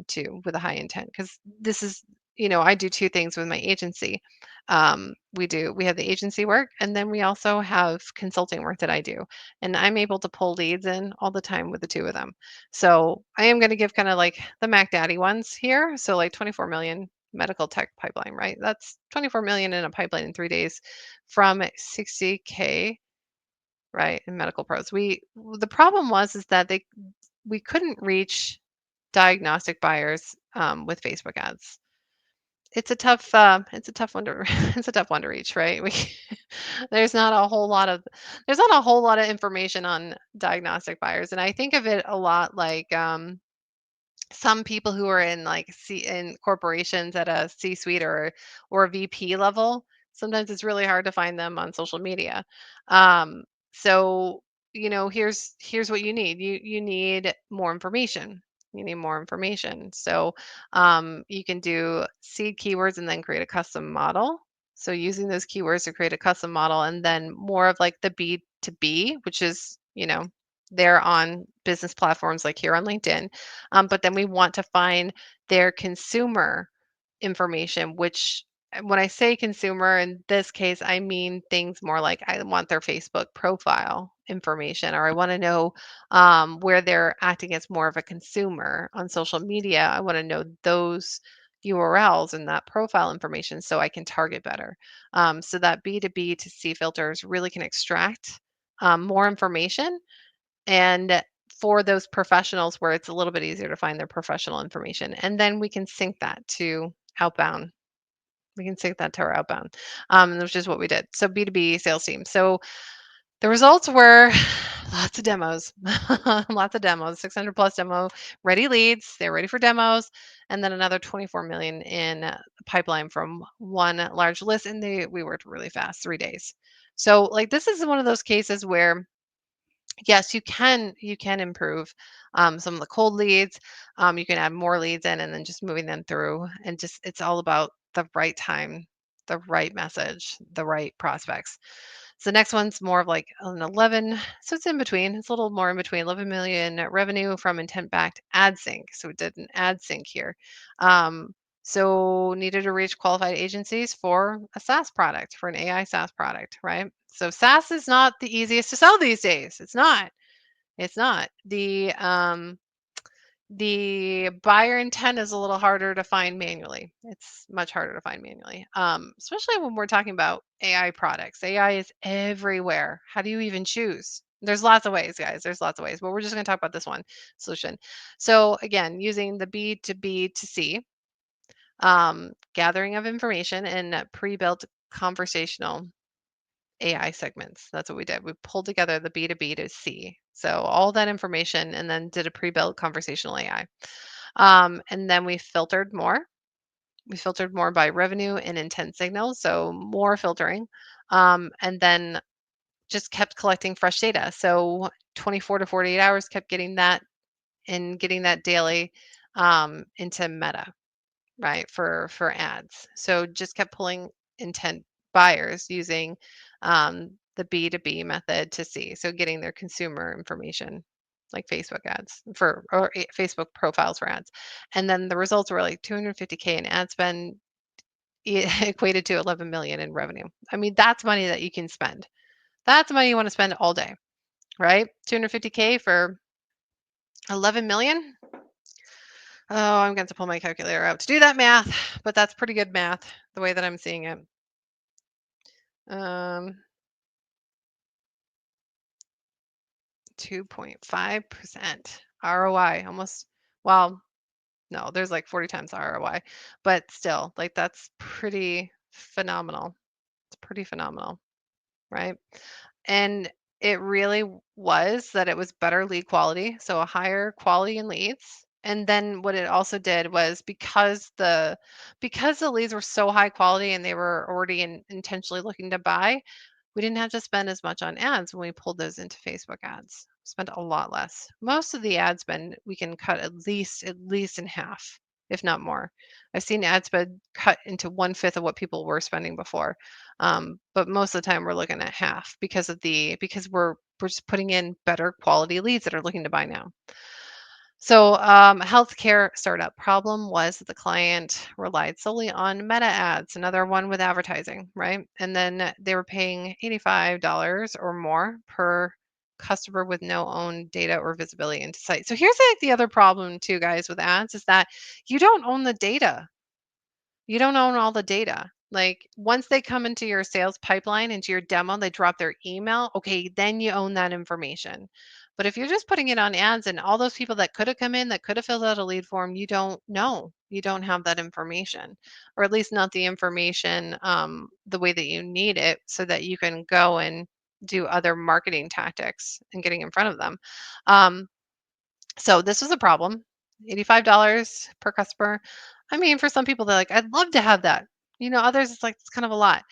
too with a high intent because this is I do two things with my agency. We have the agency work and then we also have consulting work that I do, and I'm able to pull leads in all the time with the two of them. So I am going to give kind of like the Mac Daddy ones here. So like 24 million medical tech pipeline, right? That's 24 million in a pipeline in 3 days from 60K, right? In medical pros. The problem was is that we couldn't reach diagnostic buyers with Facebook ads. It's a tough one to it's a tough one to reach, right? There's not a whole lot of there's not a whole lot of information on diagnostic buyers, and I think of it a lot like some people who are in like in corporations at a C-suite or a VP level, sometimes it's really hard to find them on social media. So here's what you need. You need more information. You need more information. So you can do seed keywords and then create a custom model. So using those keywords to create a custom model, and then more of like the B2B, which is they're on business platforms like here on LinkedIn, but then we want to find their consumer information, which when I say consumer in this case, I mean things more like I want their Facebook profile information, or I want to know where they're acting as more of a consumer on social media. I want to know those URLs and that profile information so I can target better. So that B2B to C filters really can extract more information, and for those professionals where it's a little bit easier to find their professional information. And then we can sync that to outbound. We can sync that to our outbound, which is what we did. So B2B sales team. So the results were lots of demos, lots of demos, 600 plus demo ready leads. They're ready for demos. And then another 24 million in pipeline from one large list. And we worked really fast, 3 days. So like this is one of those cases where yes, you can improve some of the cold leads. You can add more leads in and then just moving them through, and just it's all about the right time, the right message, the right prospects. So next one's more of like an 11, so it's in between. It's a little more in between. 11 million revenue from intent backed ad sync. So we did an ad sync here. So needed to reach qualified agencies for a SaaS product, for an AI SaaS product, right? So SaaS is not the easiest to sell these days. It's not. It's not. The buyer intent is a little harder to find manually. It's much harder to find manually, especially when we're talking about AI products. AI is everywhere. How do you even choose? There's lots of ways, guys. There's lots of ways, but we're just going to talk about this one solution. So again, using the B to B to C, gathering of information and pre-built conversational AI segments. That's what we did. We pulled together the B2B to C. So all that information and then did a pre-built conversational AI. And then we filtered more. We filtered more by revenue and intent signals. So more filtering. And then just kept collecting fresh data. So 24 to 48 hours kept getting that and getting that daily into Meta, right, for ads. So just kept pulling intent buyers using the B2B method to see. So getting their consumer information like Facebook ads for or Facebook profiles for ads. And then the results were like 250K in ad spend equated to 11 million in revenue. I mean, that's money that you can spend. That's money you want to spend all day, right? 250K for 11 million. Oh, I'm going to pull my calculator out to do that math, but that's pretty good math the way that I'm seeing it. Um, 2.5% ROI, almost, well, no, there's like 40 times the ROI, but still, like that's pretty phenomenal. It's pretty phenomenal, right? And it really was that it was better lead quality, so a higher quality in leads. And then what it also did was because the leads were so high quality and they were already intentionally looking to buy, we didn't have to spend as much on ads when we pulled those into Facebook ads. Spent a lot less. Most of the ad spend we can cut at least in half, if not more. I've seen ad spend cut into one fifth of what people were spending before. But most of the time we're looking at half because we're just putting in better quality leads that are looking to buy now. So, healthcare startup problem was that the client relied solely on Meta ads, another one with advertising, right? And then they were paying $85 or more per customer with no own data or visibility into site. So here's like the other problem too, guys, with ads is that you don't own the data. You don't own all the data. Like once they come into your sales pipeline, into your demo, they drop their email. Okay, then you own that information. But if you're just putting it on ads and all those people that could have come in, that could have filled out a lead form, you don't know. You don't have that information, or at least not the information the way that you need it so that you can go and do other marketing tactics and getting in front of them. Um, so this was a problem. $85 per customer. I mean, for some people, they're like, I'd love to have that. Others, it's like, it's kind of a lot.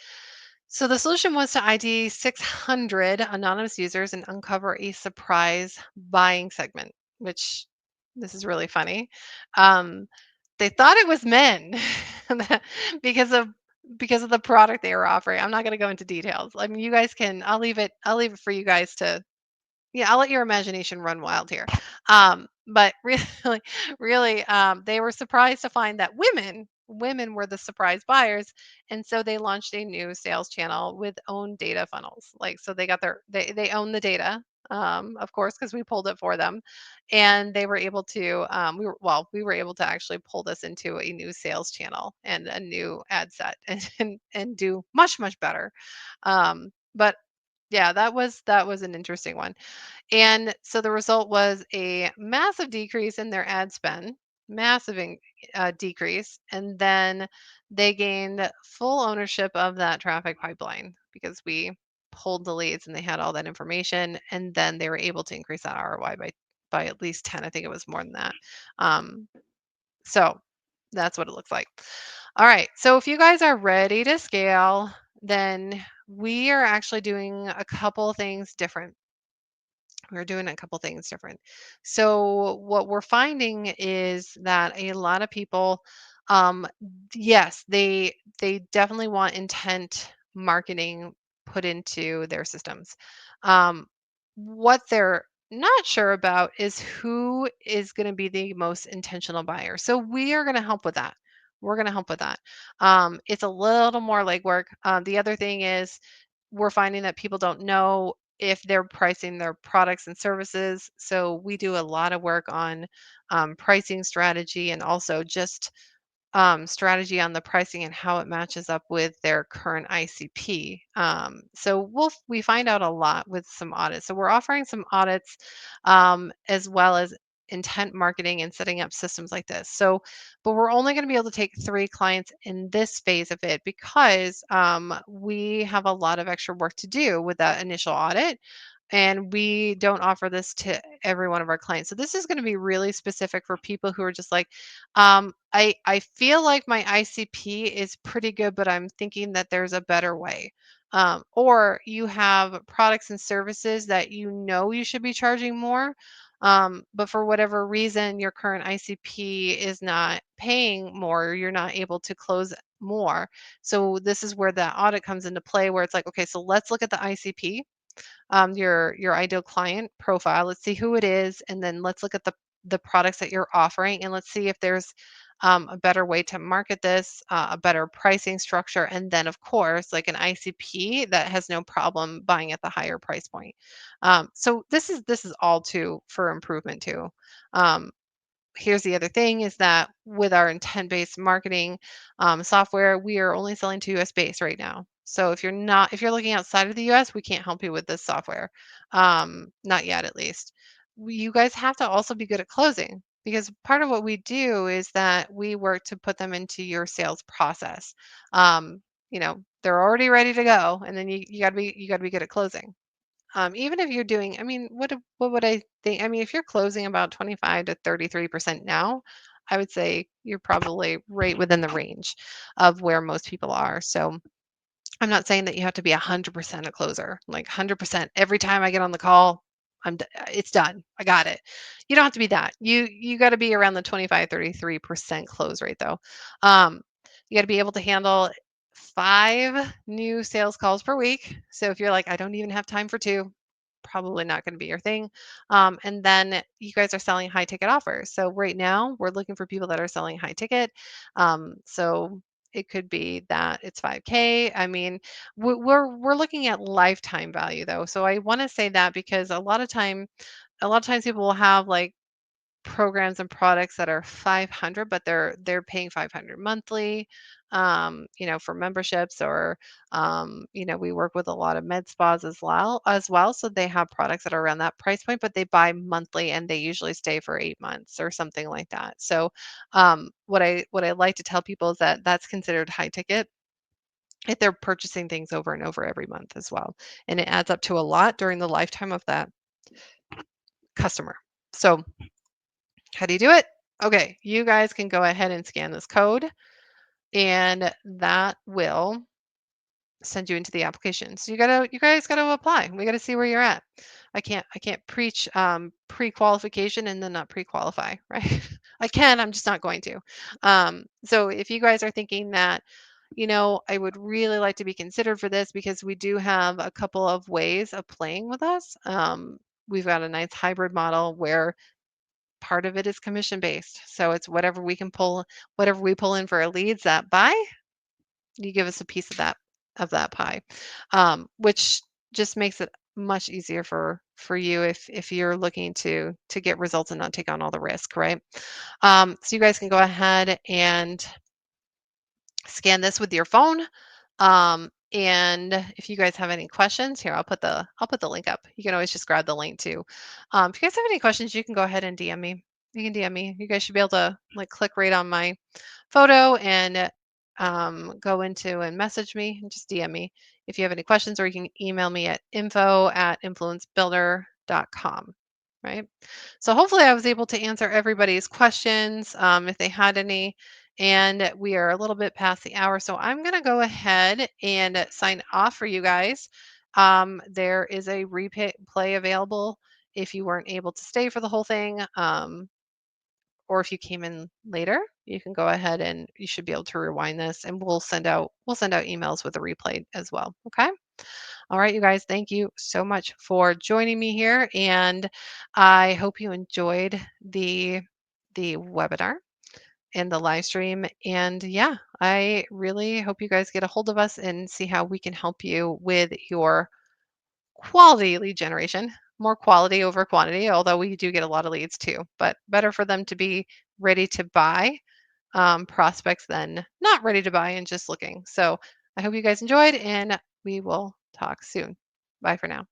So the solution was to ID 600 anonymous users and uncover a surprise buying segment, which this is really funny. Um, they thought it was men because of because of the product they were offering. I'm not going to go into details. I mean, you guys can. I'll leave it for you guys to, yeah, I'll let your imagination run wild here. But really, really, they were surprised to find that women were the surprise buyers, and so they launched a new sales channel with own data funnels. Like, so they own the data, of course, because we pulled it for them, and they were able to, we were able to actually pull this into a new sales channel and a new ad set, and do much much better. But yeah, that was an interesting one. And so the result was a massive decrease in their ad spend, massive decrease. And then they gained full ownership of that traffic pipeline because we pulled the leads and they had all that information. And then they were able to increase that ROI by at least 10. I think it was more than that. Um, so that's what it looks like. All right. So if you guys are ready to scale, then we are actually doing a couple things different. We're doing a couple things different. So what we're finding is that a lot of people, um, yes, they definitely want intent marketing put into their systems. Um, what they're not sure about is who is going to be the most intentional buyer. So we are going to help with that. We're going to help with that. It's a little more legwork. The other thing is we're finding that people don't know if they're pricing their products and services. So we do a lot of work on pricing strategy and also just strategy on the pricing and how it matches up with their current ICP. So we find out a lot with some audits. So we're offering some audits as well as intent marketing and setting up systems like this. So, but we're only going to be able to take 3 clients in this phase of it because we have a lot of extra work to do with that initial audit. And we don't offer this to every one of our clients. So this is going to be really specific for people who are just like, I feel like my ICP is pretty good, but I'm thinking that there's a better way. Or you have products and services that you know you should be charging more, but for whatever reason, your current ICP is not paying more, or you're not able to close more. So this is where the audit comes into play, where it's like, okay, so let's look at the ICP, your ideal client profile. Let's see who it is, and then let's look at the products that you're offering, and let's see if there's a better way to market this, a better pricing structure, and then of course, like an ICP that has no problem buying at the higher price point. So this is all too for improvement too. Um, Here's the other thing is that with our intent-based marketing software, we are only selling to US based right now. So if you're looking outside of the US, we can't help you with this software. Not yet, at least. You guys have to also be good at closing because part of what we do is that we work to put them into your sales process. They're already ready to go, and then you gotta be good at closing. Even if you're doing, I mean, what would I think? I mean, if you're closing about 25 to 33% now, I would say you're probably right within the range of where most people are. So I'm not saying that you have to be 100% a closer, like 100% every time I get on the call, it's done. I got it. You don't have to be that. You got to be around the 25-33% close rate though. Um, you got to be able to handle 5 new sales calls per week. So if you're like, I don't even have time for 2, probably not going to be your thing. And then you guys are selling high ticket offers. So right now we're looking for people that are selling high ticket. So it could be that it's 5K. I mean, we're looking at lifetime value though. So I want to say that because a lot of times people will have like programs and products that are 500, but they're paying 500 monthly, for memberships, or we work with a lot of med spas as well, so they have products that are around that price point, but they buy monthly and they usually stay for 8 months or something like that. So what I like to tell people is that that's considered high ticket if they're purchasing things over and over every month as well, and it adds up to a lot during the lifetime of that customer. So how do you do it? Okay, you guys can go ahead and scan this code, and that will send you into the application. So you guys gotta apply. We gotta see where you're at. I can't preach pre-qualification and then not pre-qualify, right? I can, I'm just not going to. So if you guys are thinking that, I would really like to be considered for this because we do have a couple of ways of playing with us. We've got a nice hybrid model where part of it is commission based. So it's whatever we pull in for our leads that buy, you give us a piece of that pie, which just makes it much easier for you if you're looking to get results and not take on all the risk, right? So you guys can go ahead and scan this with your phone. And if you guys have any questions, here I'll put the link up. You can always just grab the link too. If you guys have any questions, you can go ahead and DM me. You can DM me. You guys should be able to like click right on my photo and go into and message me and just DM me if you have any questions, or you can email me at info@influencebuilder.com. Right. So hopefully I was able to answer everybody's questions if they had any. And we are a little bit past the hour. So I'm going to go ahead and sign off for you guys. There is a replay available if you weren't able to stay for the whole thing. Or if you came in later, you can go ahead and you should be able to rewind this, and we'll send out emails with a replay as well. Okay. All right, you guys, thank you so much for joining me here, and I hope you enjoyed the webinar and the live stream. And yeah, I really hope you guys get a hold of us and see how we can help you with your quality lead generation. More quality over quantity, although we do get a lot of leads too, but better for them to be ready to buy prospects than not ready to buy and just looking. So I hope you guys enjoyed, and we will talk soon. Bye for now.